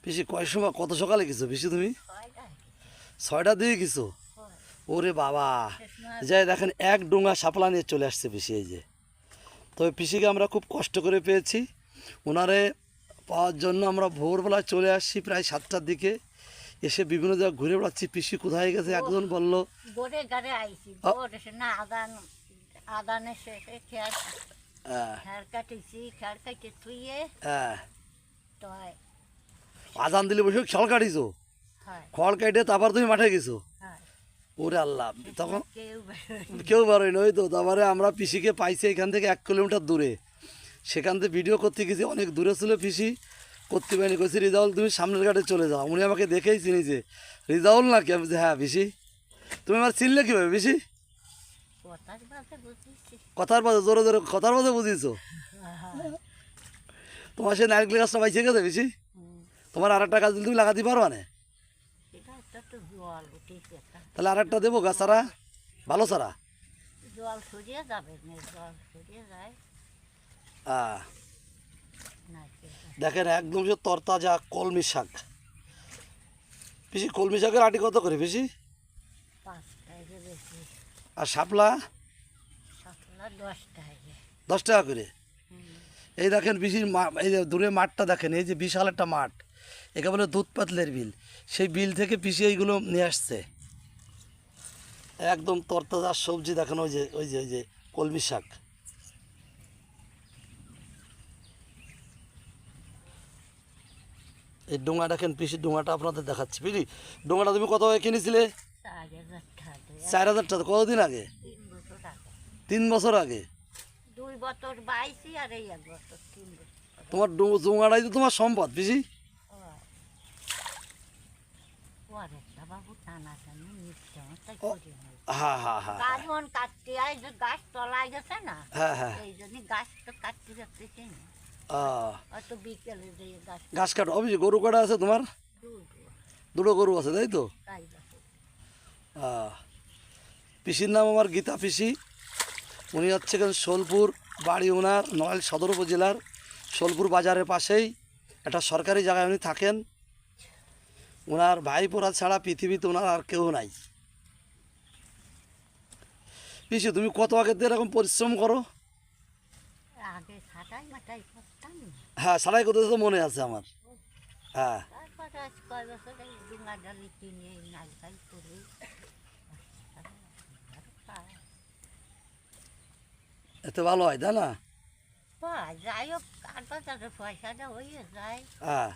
পিসি কয় সময় কত সকালে গেছো পিসি তুমি? 6টার দিকে গেছো? ওরে বাবা, যাই দেখেন এক ডোঙা শাপলা নিয়ে চলে আসছে পিসি। এই যে তবে পিসিকে আমরা খুব কষ্ট করে পেয়েছি। ওনারে পাওয়ার জন্য আমরা ভোরবেলায় চলে আসছি প্রায় 7টার দিকে, এসে বিভিন্ন জায়গায় ঘুরে বেড়াচ্ছি। পিসি কোথায় গেছে একজন বললো আজান দিলে বসে খড় কাটিছো, খড় কাটে তারপর তুমি মাঠে গেছো। ওরে আল্লাহ, তখন কেউ বেরোয় নয় তো। তারপরে আমরা পিসিকে পাইছি এখান থেকে 1 কিলোমিটার দূরে, সেখান থেকে ভিডিও করতে গেছি। অনেক দূরে ছিল পিসি, করতে পারিনি। কইছি রিজাউল তুমি সামনের ঘাটে চলে যাও। উনি আমাকে দেখেই চিনিছে, রিজাউল নাকি? আমি বলছি হ্যাঁ পিসি। তুমি আমার চিনলে কীভাবে পিসি? কথার বাজে, জোরে জোরে কথার বাজে বুঝিয়েছো। তোমার সেই নারকেল গাছটা পাইছে গেছে পিসি? তোমার আর একটা গাছ দিলে তুমি লাগাতে পারবা না? তাহলে আর একটা দেবো গাছ চারা, ভালো চারা। দেখেন একদম সে তরতাজা কলমি শাক। পিসি কলমি শাকের আটি কত করে পিসি? আর শাপলা 10 টাকা করে। এই দেখেন পিসির এই যে দূরে মাঠটা দেখেন, এই যে বিশাল একটা মাঠ, একে বলে দুধ পাতলের বিল। সেই বিল থেকে পিসি এইগুলো নিয়ে আসছে, একদম তরতাজা সবজি। দেখেন ওই যে ওই যে ওই যে কলমি শাক। এই ডোঙা দেখেন পিসির ডোঙাটা আপনাদের দেখাচ্ছি। পিসি ডোঙাটা তুমি কত কিনেছিলে? 4,000 টাকা। কতদিন আগে? 3 বছর আগে। তোমার ডোঙাটাই তো তোমার সম্পদ পিসি। হ্যাঁ হ্যাঁ হ্যাঁ হ্যাঁ হ্যাঁ ঘাস কাটো। অবশ্যই গরু কাটা আছে তোমার? 2টো গরু আছে তাই তো? পিসির নাম আমার গীতা পিসি। উনি হচ্ছে সোলপুর বাড়ি, ওনার নড়াইল সদর উপজেলার সোলপুর বাজারের পাশেই একটা সরকারি জায়গায় উনি থাকেন। ওনার ভাইপোরা ছাড়া পৃথিবীতে ওনার আর কেউ নাই। পিসি তুমি কত আগে থেকে এরকম পরিশ্রম করো? হ্যাঁ সারাই করতে তো মনে আছে আমার। হ্যাঁ এতে ভালো হয় তাই না? হ্যাঁ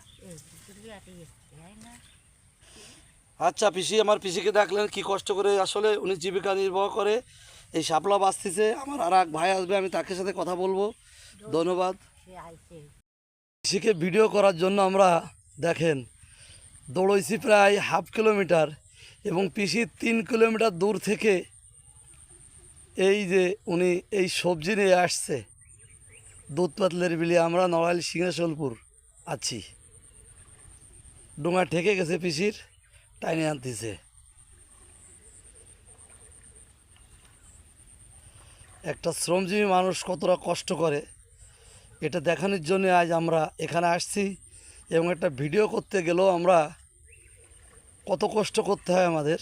আচ্ছা পিসি, আমার পিসিকে দেখলেন কি কষ্ট করে আসলে উনি জীবিকা নির্বাহ করে এই শাপলা বাঁচতেছে। আমার আর এক ভাই আসবে, আমি তাকে সাথে কথা বলবো। ধন্যবাদ। পিসিকে ভিডিও করার জন্য আমরা দেখেন দৌড়ইছি প্রায় 1/2 কিলোমিটার, এবং পিসির 3 কিলোমিটার দূর থেকে এই যে উনি এই সবজি নিয়ে আসছে দুধ পাতলের বিলে। আমরা নড়াইল সিংহাসলপুর আছি, ডোঙা ঠেকে গেছে পিসির, টাইনে আনতেছে। একটা শ্রমজীবী মানুষ কতটা কষ্ট করে এটা দেখানোর জন্য আজ আমরা এখানে আসছি, এবং একটা ভিডিও করতে গেলেও আমরা কত কষ্ট করতে হয় আমাদের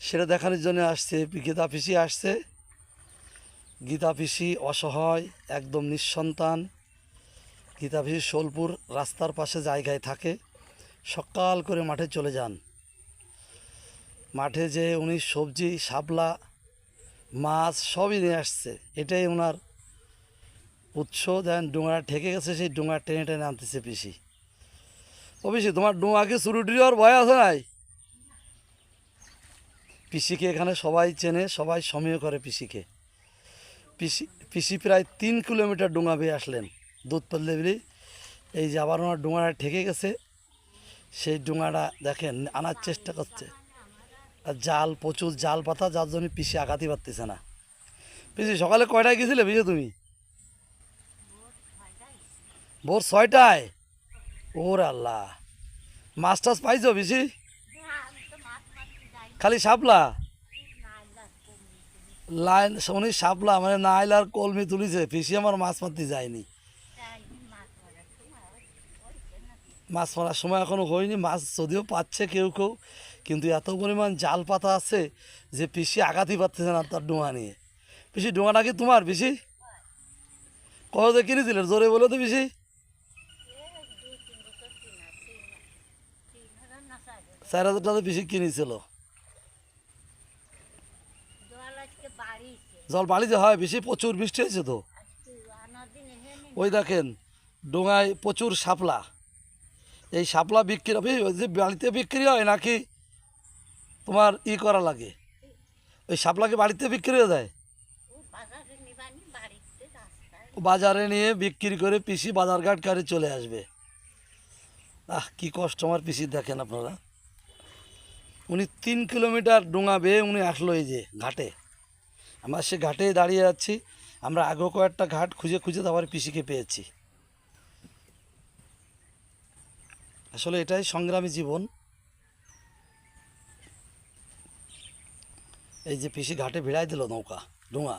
সেটা দেখানোর জন্য আসছে। গীতা পিসি আসছে। গীতা পিসি অসহায়, একদম নিঃসন্তান। গীতা পিসি সোলপুর রাস্তার পাশে জায়গায় থাকে, সকাল করে মাঠে চলে যান। মাঠে যে উনি সবজি শাপলা মাছ সবই নিয়ে আসছে, এটাই ওনার উৎস। দেন ডোঙা ঠেকে গেছে, সেই ডোঙা টেনে টেনে আনতেছে পিসি। ও পিসি তোমার ডোঙাকে চুরুটি হওয়ার ভয় আছে নাই? পিসিকে এখানে সবাই চেনে, সবাই সমীহ করে পিসিকে। পিসি প্রায় 3 কিলোমিটার ডোঙা বেয়ে আসলেন দুধ পাতলে বিলি। এই যে আবার ওনার ডোঙাটা ঠেকে গেছে, সেই ডোঙাটা দেখেন আনার চেষ্টা করছে। আর জাল, প্রচুর জাল পাতা, যার জন্য পিসি আঘাতে পারতেছে না। পিসি সকালে কয়টায় গেছিলে পিসি তুমি? ভোর 6টায়? ওর আল্লাহ, মাছ টাছ পাইছো পিসি? খালি শাপলা লাইন উনি শাপলা মানে নাইল আর কলমি তুলিছে, পিসি আমার মাছ মারতে যায়নি। মাছ মারার সময় এখনও হয়নি, মাছ যদিও পাচ্ছে কেউ কেউ, কিন্তু এত পরিমাণ জাল পাতা আছে যে পিসি আঘাতই পাচ্ছে না তার ডোঙা নিয়ে। পিসি ডোঙাটা কি তোমার পিসি? কত কিনেছিলে জোরে বলো তো পিসি? 4,000 টাকা পিসি কিনেছিল। জল বাড়িতে হয় বেশি, প্রচুর বৃষ্টি হয়েছে তো। ওই দেখেন ডোঙায় প্রচুর শাপলা। এই শাপলা বিক্রি হবে ওই যে বাড়িতে বিক্রি হয় নাকি তোমার করা লাগে? ওই শাপলা কি বাড়িতে বিক্রি হয়ে যায়? বাজারে নিয়ে বিক্রি করে পিসি বাজারঘাট করে চলে আসবে। কি কষ্ট আমার পিসির, দেখেন আপনারা। উনি 3 কিলোমিটার ডোঙা বেয়ে উনি আসলো এই যে ঘাটে। আমরা সে ঘাটে দাঁড়িয়ে যাচ্ছি। আমরা আগেও কয়েকটা ঘাট খুঁজে খুঁজে তারপরে পিসিকে পেয়েছি। আসলে এটাই সংগ্রামী জীবন। এই যে পিসি ঘাটে ভিড়াই দিল নৌকা ডোঙা।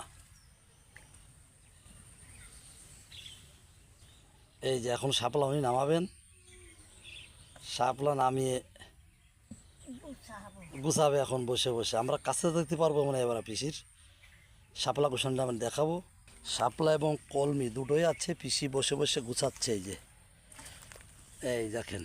এই যে এখন শাপলা উনি নামাবেন, শাপলা নামিয়ে গুছাবে এখন বসে বসে। আমরা কাছে দেখতে পারবো মানে এবার পিসির শাপলা গুছানটা আমি দেখাবো। শাপলা এবং কলমি দুটোই আছে, পিসি বসে বসে গুছাচ্ছে। এই যে এই দেখেন।